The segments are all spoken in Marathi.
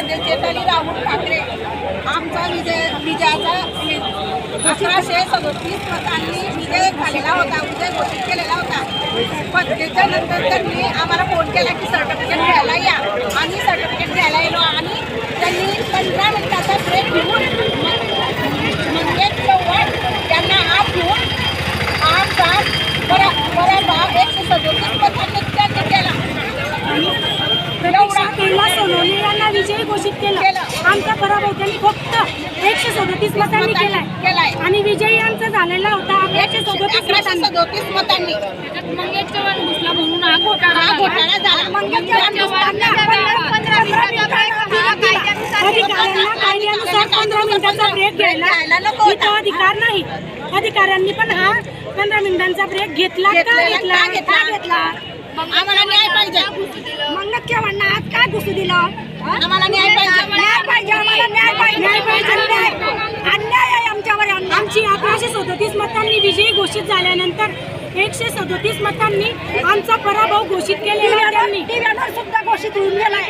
प्रभागामध्ये चैताली राहुल ठाकरे आमचा विजयाचा 1137 मतांनी विजय झालेला होता, विजय घोषित केलेला होता. पण त्याच्यानंतर त्यांनी आम्हाला फोन केला की सर्टिफिकेट घ्यायला या. आम्ही सर्टिफिकेट घ्यायला गेलो आणि त्यांनी 15 मिनिटाचा ब्रेक घेऊन मंगेश चव्हाण त्यांना आत घेऊन आमचा पराभव 137 मतांनी त्यांनी केला. सोनवणे यांना विजयी घोषित केलं. आमचा पराभव त्यांनी फक्त 137 मतांनी केलाय आणि विजयी आमचा झालेला होता 1137 मतांनी. मंगेश चव्हाण घुसला म्हणून हा घोटाळा झाला. अधिकाऱ्यांना कायद्यानुसार 15 मिनिटांचा ब्रेक घ्यायला इथं अधिकार नाही. अधिकाऱ्यांनी पण हा 15 मिनिटांचा ब्रेक घेतला का घेतला? आम्हाला न्याय पाहिजे. मंगेश चव्हाणांना आज काय घुसू दिलं? आम्हाला न्याय पाहिजे. अन्याय आहे आमच्यावर. आमची 1137 मतांनी विजयी घोषित झाल्यानंतर 137 मतांनी आमचा पराभव घोषित केलेला. त्यांनी सुद्धा घोषित होऊन गेलाय.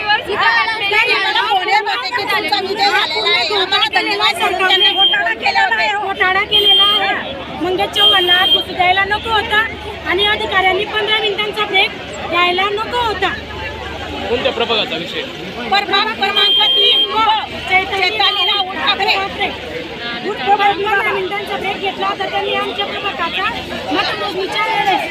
घोटाळा केलेला आहे. मंगेश चव्हाणांना घुसू द्यायला नको होता आणि अधिकाऱ्यांनी 15 मिनिटांचा ब्रेक द्यायला नको होता. कोणत्या प्रभागाचा विषय? प्रभाग क्रमांक 3 चैताली राहुल ठाकरे. 15 मिनिटांचा ब्रेक घेतला तर त्यांनी आमच्या प्रभागाचा मतमोजणीच्या वेळेस